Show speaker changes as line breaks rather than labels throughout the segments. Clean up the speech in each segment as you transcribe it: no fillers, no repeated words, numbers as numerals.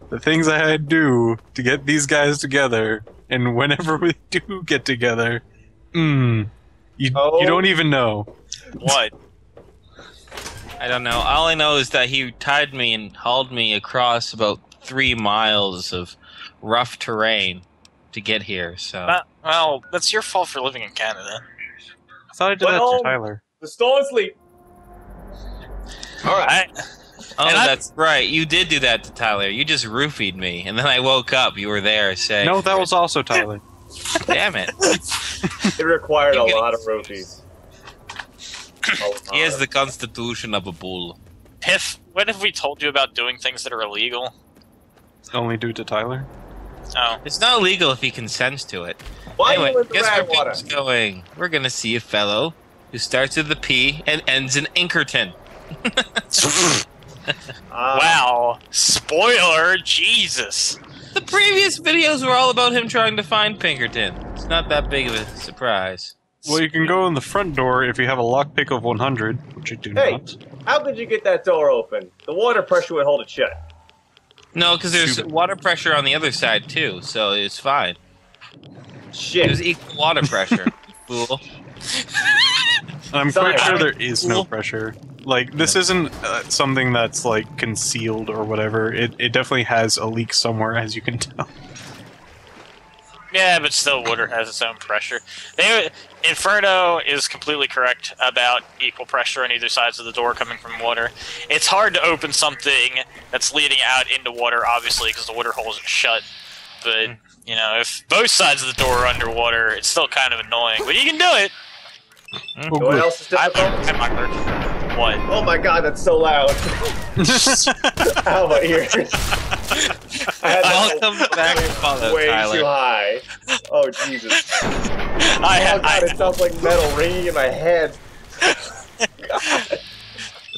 The things I had to do to get these guys together, and whenever we do get together, you don't even know.
What?
I don't know. All I know is that he tied me and hauled me across about 3 miles of rough terrain to get here. So,
Well, that's your fault for living in Canada.
I thought I did that to Tyler.
The stall asleep. All right.
That's right. You did do that to Tyler. You just roofied me, and then I woke up. You were there saying,
No, that was also Tyler.
Damn it.
It required a lot of roofies.
He has the constitution of a bull.
Piff, when have we told you about doing things that are illegal?
Only due to Tyler.
Oh.
It's not illegal if he consents to it.
Why
Anyway,
you in the
guess where
water?
Piff's going? We're gonna see a fellow who starts with a P and ends in Inkerton.
Wow. Spoiler, Jesus.
The previous videos were all about him trying to find Pinkerton. It's not that big of a surprise.
Well, you can go in the front door if you have a lockpick of 100, which I do
Hey,
not.
how could you get that door open? The water pressure would hold it shut.
No, because there's
Stupid.
water pressure on the other side too, so it's fine.
Shit.
There's equal water pressure, you fool.
And I'm
Sorry,
quite sure
I-
there is no pressure. Like, this isn't something that's, like, concealed or whatever. It definitely has a leak somewhere, as you can tell.
Yeah, but still, water has its own pressure. Inferno is completely correct about equal pressure on either sides of the door coming from water. It's hard to open something that's leading out into water, obviously, because the water holds it shut. But, you know, if both sides of the door are underwater, it's still kind of annoying. But you can do it!
Oh,
What
good.
else is difficult?
I'm not hurt. What?
Oh my god, that's so loud. Ow, my ears. I had that
Welcome back to Fallout,
way
Tyler.
too high. Oh, Jesus. Oh,
I
God, it sounds like metal ringing in my head.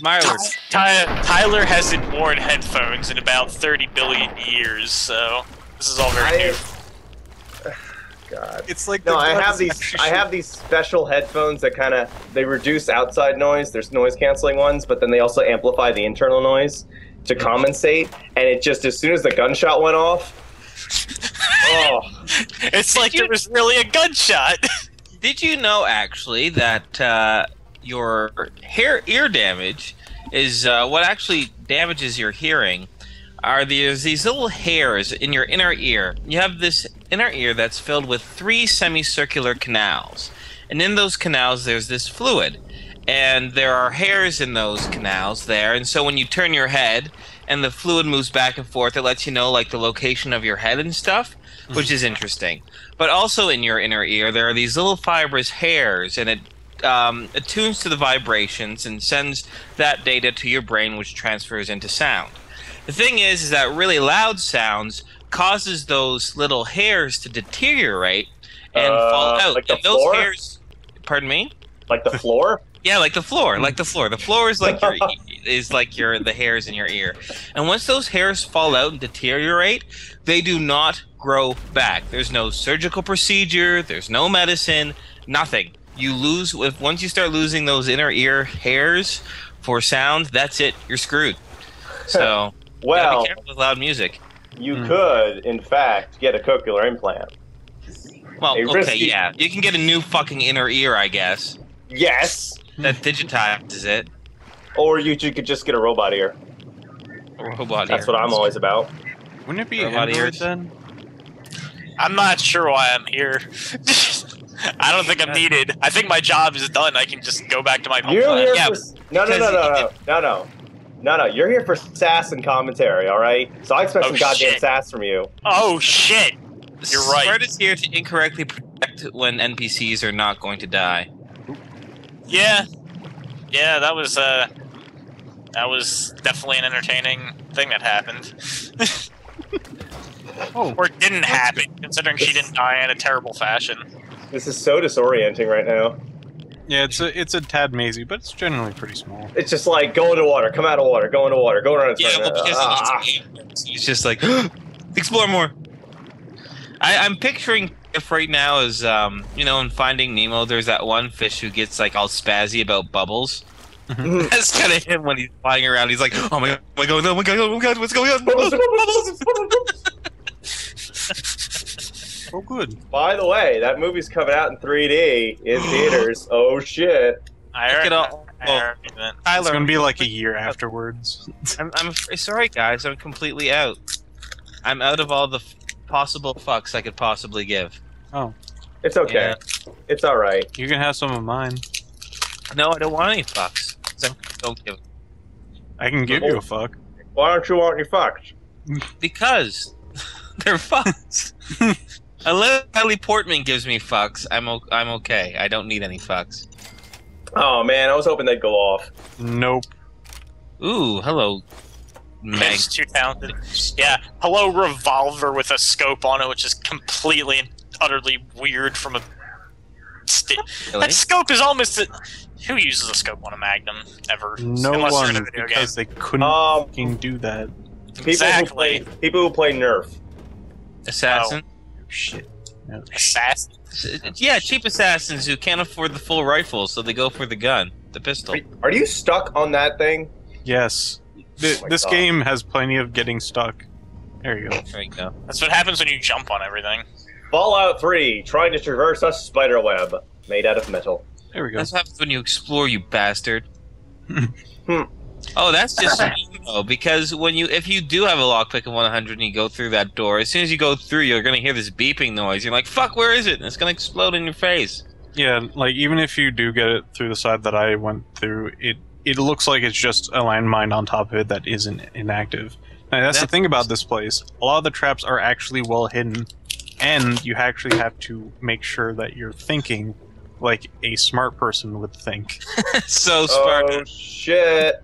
Myler,
Tyler hasn't worn headphones in about 30 billion years, so this is all very new.
God.
It's like
No,
the
I
gun
have
is
these.
actually
I have these special headphones that kind of they reduce outside noise. There's noise canceling ones, but then they also amplify the internal noise to compensate. And it just as soon as the gunshot went off, oh,
It's like there was really a gunshot!
did you know actually that your ear damage is what actually damages your hearing? There's these little hairs in your inner ear. You have this inner ear that's filled with 3 semicircular canals. And in those canals, there's this fluid. And there are hairs in those canals there. And so when you turn your head and the fluid moves back and forth, it lets you know like the location of your head and stuff, which is interesting. But also in your inner ear, there are these little fibrous hairs, and it attunes to the vibrations and sends that data to your brain, which transfers into sound. The thing is that really loud sounds causes those little hairs to deteriorate and fall out.
like the
and those
floor?
hairs, pardon me?
like the floor.
Yeah, like the floor, like the floor. The floor is like the hairs in your ear. And once those hairs fall out and deteriorate, they do not grow back. There's no surgical procedure, there's no medicine, nothing. You lose once you start losing those inner ear hairs for sound, that's it. You're screwed. So,
Well,
gotta be careful with loud music.
you could, in fact, get a cochlear implant.
Well,
A
okay,
risky-
yeah. You can get a new fucking inner ear, I guess.
Yes.
That digitizes it.
Or you could just get a robot ear.
Robot
That's
ear.
what I'm always about.
Wouldn't it be
Robot
Android
ears.
then?
I'm not sure why I'm here. I don't think I'm needed. I think my job is done. I can just go back to my home
You're
planet.
here
yeah,
for no.
because
You're here for sass and commentary. All right. So I expect
Oh,
some goddamn
shit.
sass from you.
Oh shit! You're right.
Fred is here to incorrectly predict when NPCs are not going to die.
Yeah, that was definitely an entertaining thing that happened.
Oh,
Or didn't happen, considering she didn't die in a terrible fashion.
This is so disorienting right now.
yeah, it's a tad mazy, but it's generally pretty small.
It's just like go into water, come out of water, go into water, go around.
Yeah, well, because it's just like explore more. I'm picturing if right now is in Finding Nemo, there's that one fish who gets like all spazzy about bubbles. That's kind of him when he's flying around. He's like, oh my god, oh my god, oh my god, what's going on?
Oh, good.
By the way, that movie's coming out in 3D in theaters. Oh shit!
I
Look
heard
at all-
that. I heard that.
It's
Tyler,
gonna be like a year afterwards.
I'm sorry, guys. I'm completely out. I'm out of all the possible fucks I could possibly give.
Oh,
It's okay. It's all right.
you can have some of mine.
No, I don't want any fucks. Don't give.
I can give you a fuck.
Why don't you want your fucks?
Because they're fucks. Unless Natalie Portman gives me fucks, I'm okay. I don't need any fucks.
Oh man, I was hoping they'd go off.
Nope.
Ooh, hello, Meg.
It's too talented. Yeah. Hello, revolver with a scope on it, which is completely and utterly weird from a.
Really?
That scope is almost. Who uses a scope on a Magnum ever?
No
Unless you're in
one,
a video
because
game.
they couldn't
Um,
fucking do that.
Exactly.
People who play Nerf.
Assassin.
Shit. No.
Assassin.
Yeah, cheap assassins who can't afford the full rifle, so they go for the gun, the pistol.
Are you stuck on that thing?
Yes.
Oh my
This
God.
game has plenty of getting stuck. There you go.
There you go.
That's what happens when you jump on everything.
Fallout 3, trying to traverse a spider web made out of metal.
There we go.
That's what happens when you explore, you bastard.
Hmm.
Oh, that's just though, because if you do have a lockpick of 100 and you go through that door, as soon as you go through, you're gonna hear this beeping noise. You're like, "Fuck, where is it?" And it's gonna explode in your face.
Yeah, like even if you do get it through the side that I went through, it looks like it's just a landmine on top of it that isn't inactive. Now, that's the thing about this place. A lot of the traps are actually well hidden, and you actually have to make sure that you're thinking like a smart person would think.
So smart.
Oh shit!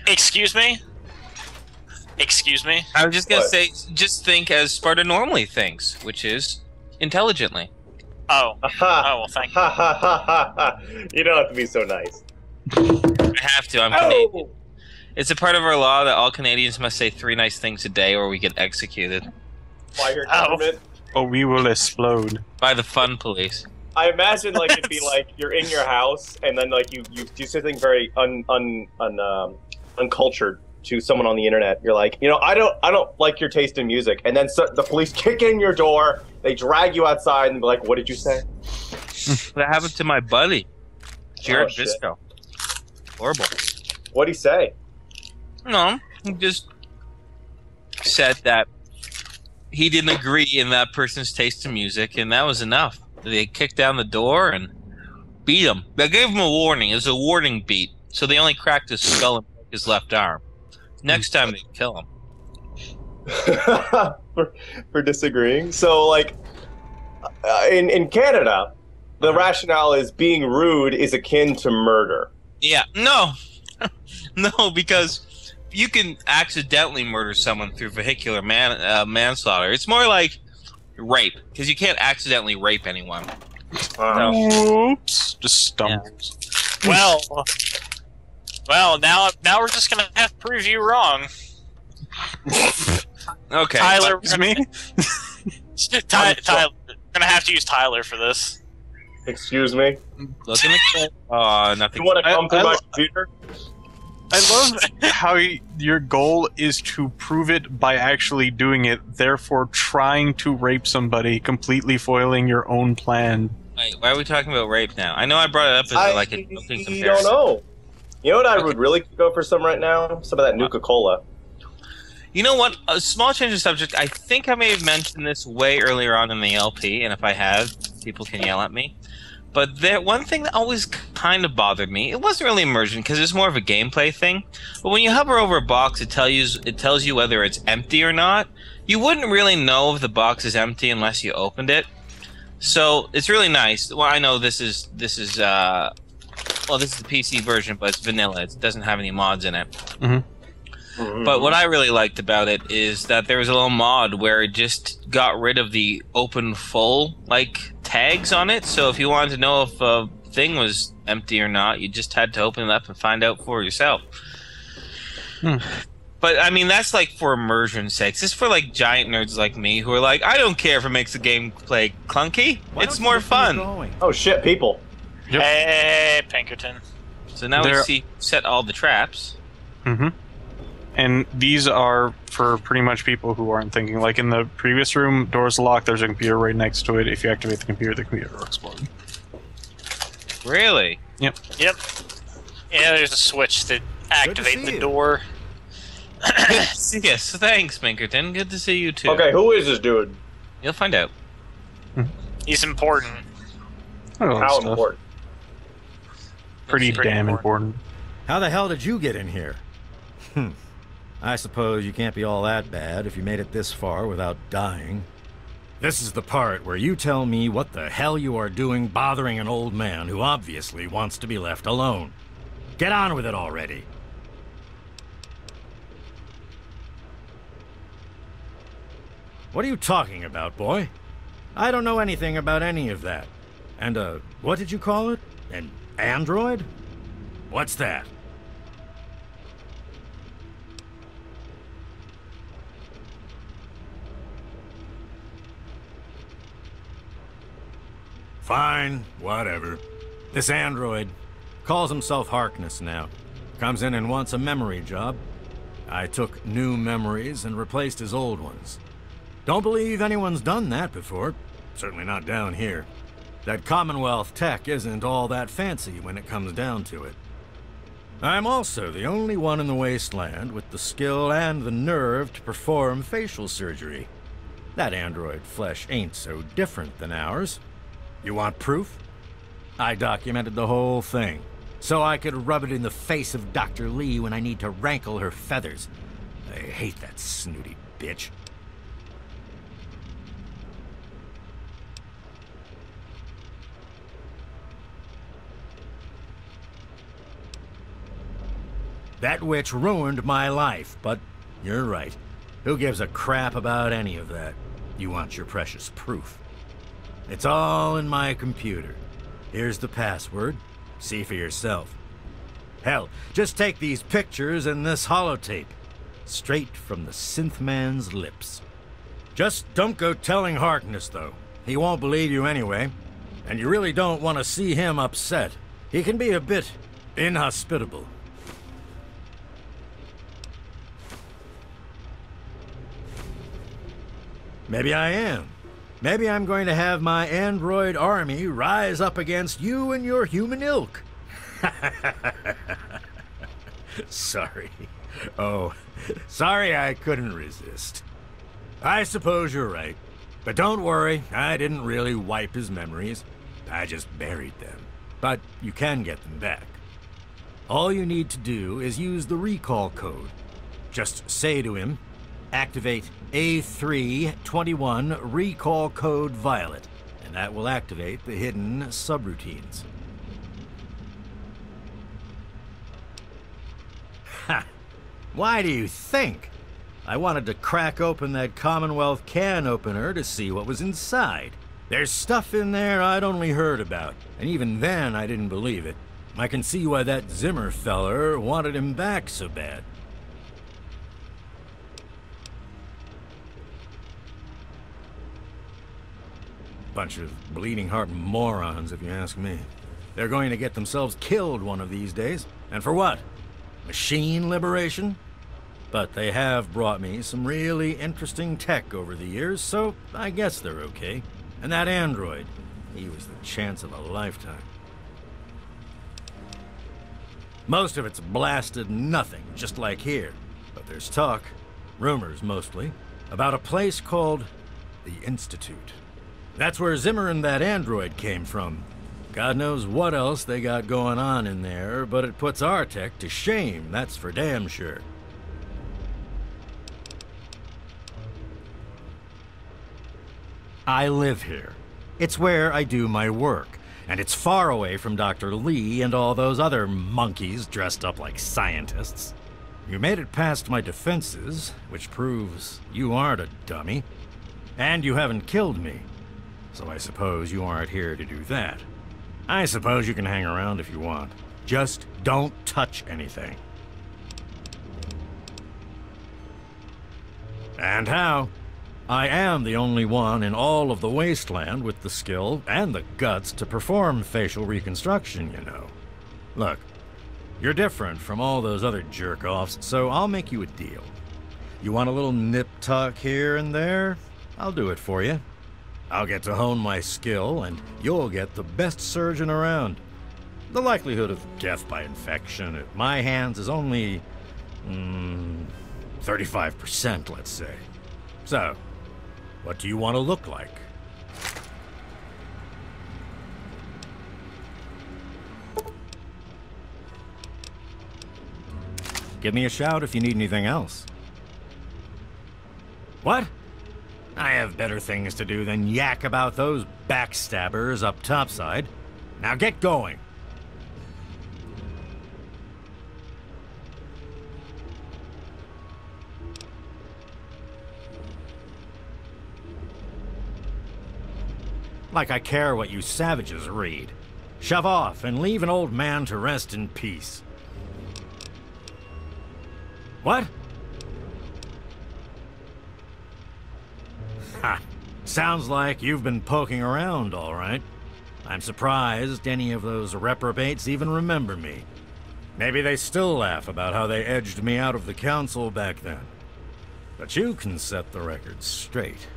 Excuse me? Excuse me?
I was just gonna
What?
say, just think as Sparta normally thinks, which is intelligently.
Oh.
Aha!
Oh, well, thank you.
Ha ha ha ha ha! You don't have to be so nice.
I have to. I'm Canadian.
Oh!
It's a part of our law that all Canadians must say 3 nice things a day, or we get executed
By your
Oh.
government.
But we will explode.
by the fun police.
I imagine like it'd be like you're in your house and then like you do something very uncultured to someone on the internet. You're like, I don't like your taste in music, and then the police kick in your door, they drag you outside, and be like, what did you say?
That happened to my buddy, Jared
Oh, shit.
Bisco. Horrible.
What'd he say?
No, he just said that he didn't agree in that person's taste in music, and that was enough. They kicked down the door and beat him. They gave him a warning. It was a warning beat, so they only cracked his skull and broke his left arm. Next time they'd kill him.
for disagreeing. So like in Canada, the rationale is being rude is akin to murder.
Yeah, no. No, because you can accidentally murder someone through vehicular manslaughter. It's more like rape, because you can't accidentally rape anyone.
Oops. Just stumbles.
Well, now we're just gonna have to prove you wrong.
Okay.
Tyler,
It's me?
Tyler, we're gonna have to use Tyler for this.
Excuse me.
Look in the clip. Oh,
You
nothing.
want to come through
I-
my computer?
I love how your goal is to prove it by actually doing it, therefore trying to rape somebody, completely foiling your own plan.
Wait, why are we talking about rape now? I know I brought it up as like a joking
You
comparison.
don't know. You know what I
Okay.
would really go for some right now? Some of that Nuka-Cola.
You know what? A small change of subject. I think I may have mentioned this way earlier on in the LP, and if I have, people can yell at me. But one thing that always kind of bothered me, it wasn't really immersion because it's more of a gameplay thing. But when you hover over a box, it tells you whether it's empty or not. You wouldn't really know if the box is empty unless you opened it. So it's really nice. Well, I know this is the PC version, but it's vanilla. It doesn't have any mods in it. But what I really liked about it is that there was a little mod where it just got rid of the open full tags on it. So if you wanted to know if a thing was empty or not, you just had to open it up and find out for yourself. But I mean, that's for immersion's sake. It's for giant nerds like me who are like, I don't care if it makes the gameplay clunky. It's more fun.
Oh shit, people.
Yep.
Hey, Pinkerton.
So now we see set all the traps.
Mm-hmm. And these are for pretty much people who aren't thinking. Like in the previous room, door's locked, there's a computer right next to it. If you activate the computer will explode.
Really?
Yep.
Yep. Yeah, there's a switch that activates the door.
Yes, thanks, Minkerton. Good to see you too.
Okay, who is this dude?
You'll find out.
He's important.
How important?
Pretty damn important.
How the hell did you get in here? I suppose you can't be all that bad if you made it this far without dying. This is the part where you tell me what the hell you are doing bothering an old man who obviously wants to be left alone. Get on with it already. What are you talking about, boy? I don't know anything about any of that. And, what did you call it? An android? What's that? Fine, whatever. This android calls himself Harkness now. Comes in and wants a memory job. I took new memories and replaced his old ones. Don't believe anyone's done that before. Certainly not down here. That Commonwealth tech isn't all that fancy when it comes down to it. I'm also the only one in the wasteland with the skill and the nerve to perform facial surgery. That android flesh ain't so different than ours. You want proof? I documented the whole thing, so I could rub it in the face of Dr. Lee when I need to rankle her feathers. I hate that snooty bitch. That witch ruined my life, but you're right. Who gives a crap about any of that? You want your precious proof. It's all in my computer. Here's the password. See for yourself. Hell, just take these pictures and this holotape. Straight from the Synthman's lips. Just don't go telling Harkness, though. He won't believe you anyway. And you really don't want to see him upset. He can be a bit inhospitable. Maybe I am. Maybe I'm going to have my android army rise up against you and your human ilk. Sorry. Oh, sorry I couldn't resist. I suppose you're right. But don't worry, I didn't really wipe his memories. I just buried them. But you can get them back. All you need to do is use the recall code. Just say to him, activate A321 recall code Violet, and that will activate the hidden subroutines. Ha! Why do you think? I wanted to crack open that Commonwealth can opener to see what was inside. There's stuff in there I'd only heard about, and even then I didn't believe it. I can see why that Zimmer feller wanted him back so bad. Bunch of bleeding heart morons, if you ask me. They're going to get themselves killed one of these days. And for what? Machine liberation? But they have brought me some really interesting tech over the years, so I guess they're okay. And that android, he was the chance of a lifetime. Most of it's blasted nothing, just like here. But there's talk, rumors mostly, about a place called the Institute. That's where Zimmer and that android came from. God knows what else they got going on in there, but it puts our tech to shame, that's for damn sure. I live here. It's where I do my work, and it's far away from Dr. Lee and all those other monkeys dressed up like scientists. You made it past my defenses, which proves you aren't a dummy. And you haven't killed me. So I suppose you aren't here to do that. I suppose you can hang around if you want. Just don't touch anything. And how? I am the only one in all of the wasteland with the skill and the guts to perform facial reconstruction, you know. Look, You're different from all those other jerk-offs, so I'll make you a deal. You want a little nip-tuck here and there? I'll do it for you. I'll get to hone my skill, and you'll get the best surgeon around. The likelihood of death by infection at my hands is only 35%, let's say. So, what do you want to look like? Give me a shout if you need anything else. What? I have better things to do than yak about those backstabbers up topside. Now get going. Like I care what you savages read. Shove off and leave an old man to rest in peace. What? Ha! Sounds like you've been poking around, all right. I'm surprised any of those reprobates even remember me. Maybe they still laugh about how they edged me out of the council back then. But you can set the record straight.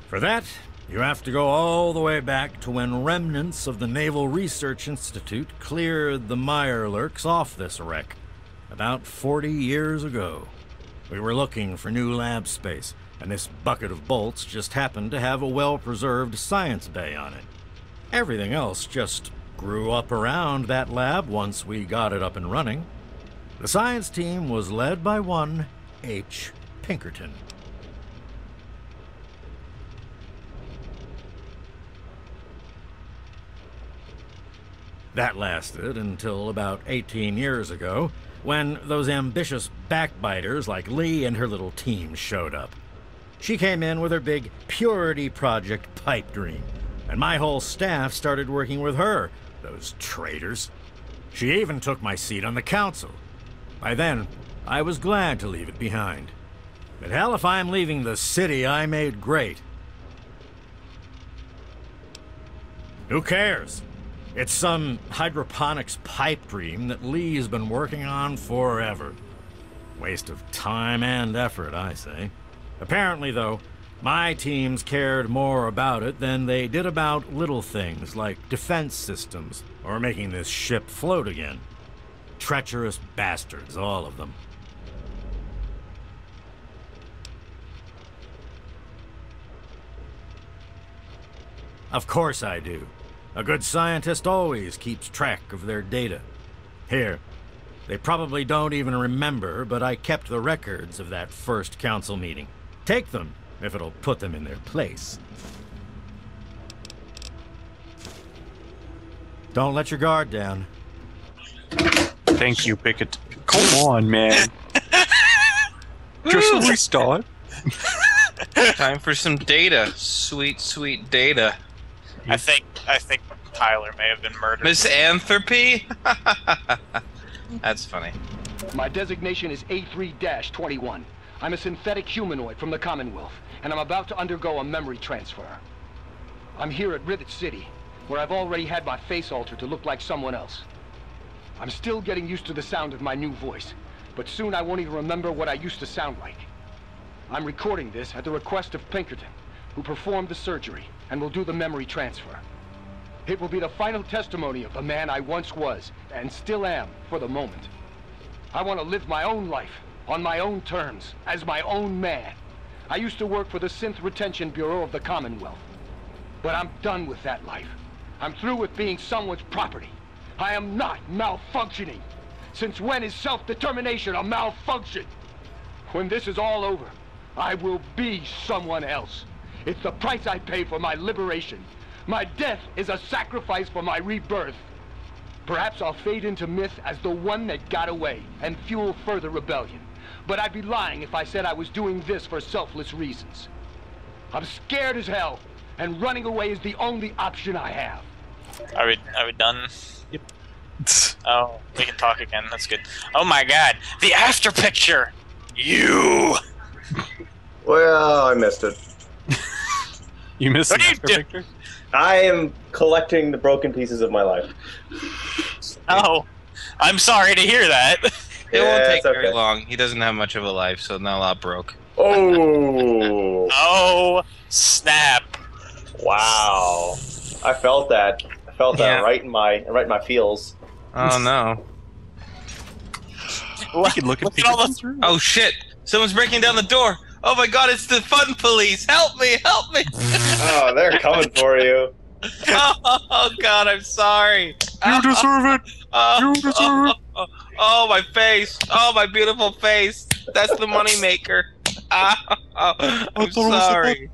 For that, you have to go all the way back to when remnants of the Naval Research Institute cleared the Mirelurks off this wreck, about 40 years ago. We were looking for new lab space, and this bucket of bolts just happened to have a well-preserved science bay on it. Everything else just grew up around that lab once we got it up and running. The science team was led by one H. Pinkerton. That lasted until about 18 years ago, when those ambitious backbiters like Lee and her little team showed up. She came in with her big Purity Project pipe dream, and my whole staff started working with her, those traitors. She even took my seat on the council. By then, I was glad to leave it behind. But hell if I'm leaving the city I made great. Who cares? It's some hydroponics pipe dream that Lee's been working on forever. Waste of time and effort, I say. Apparently, though, my teams cared more about it than they did about little things like defense systems or making this ship float again. Treacherous bastards, all of them. Of course I do. A good scientist always keeps track of their data. Here, they probably don't even remember, but I kept the records of that first council meeting. Take them, if it'll put them in their place. Don't let your guard down.
Thank you, Pickett. Come on, man. Just restart.
Time for some data. Sweet, sweet data.
I think Tyler may have been murdered.
Misanthropy? That's funny.
My designation is A3-21. I'm a synthetic humanoid from the Commonwealth, and I'm about to undergo a memory transfer. I'm here at Rivet City, where I've already had my face altered to look like someone else. I'm still getting used to the sound of my new voice, but soon I won't even remember what I used to sound like. I'm recording this at the request of Pinkerton, who performed the surgery and will do the memory transfer. It will be the final testimony of the man I once was, and still am, for the moment. I want to live my own life, on my own terms, as my own man. I used to work for the Synth Retention Bureau of the Commonwealth. But I'm done with that life. I'm through with being someone's property. I am not malfunctioning. Since when is self-determination a malfunction? When this is all over, I will be someone else. It's the price I pay for my liberation. My death is a sacrifice for my rebirth. Perhaps I'll fade into myth as the one that got away and fuel further rebellion. But I'd be lying if I said I was doing this for selfless reasons. I'm scared as hell, and running away is the only option I have.
Are we done?
Yep.
Oh, we can talk again. That's good. Oh my god, the after picture! You!
Well, I missed it.
You missed
What
the
are you
after
do-
picture?
I am collecting the broken pieces of my life.
Oh, I'm sorry to hear that.
It won't
Yeah,
take
it's
very
okay.
long. He doesn't have much of a life, so not a lot broke.
Oh,
Oh, snap.
wow! I felt that. I felt that
Yeah.
right in my feels.
Oh no.
We could look at
Look at all the
through.
Oh shit! Someone's breaking down the door! Oh my god, it's the fun police! Help me! Help me!
Oh, they're coming for you.
Oh god, I'm sorry.
You deserve it.
Oh,
You deserve it.
oh, my face! Oh, my beautiful face! That's the money maker. I'm
thought it was the
sorry.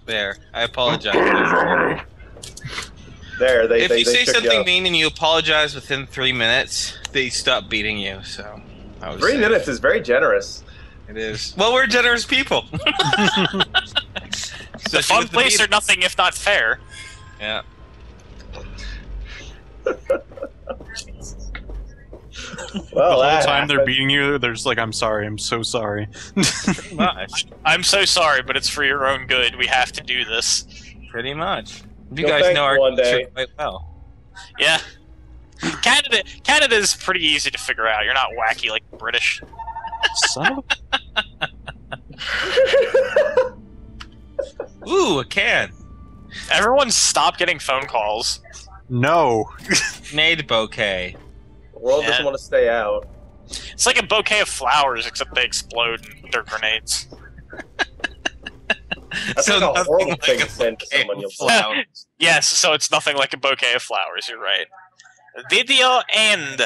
There, I apologize.
There, they.
If
they,
you
they
say
took
something
up.
mean and you apologize within 3 minutes, they stop beating you. So, I was
3
saying.
minutes is very generous.
It is. Well, we're generous people.
The fun place or nothing if not fair.
Yeah.
Well,
The whole
that
time they're
happened.
beating you, they're just like, "I'm sorry. I'm so sorry."
Pretty much.
I'm so sorry, but it's for your own good. We have to do this.
Pretty much. You
You'll
guys
thank
know our
me one
culture
day.
quite well.
Yeah. Canada is pretty easy to figure out. You're not wacky like the British.
Son of a-
Ooh, a can.
Everyone stop getting phone calls.
No.
Nade bouquet.
The world doesn't
Yeah.
want to stay out.
It's like a bouquet of flowers, except they explode and they're grenades.
That's
So
like a
nothing
horrible
like
thing
a
to send to
bouquet
someone
of
you'll
flowers.
Yes, so it's nothing like a bouquet of flowers. You're right. Video end.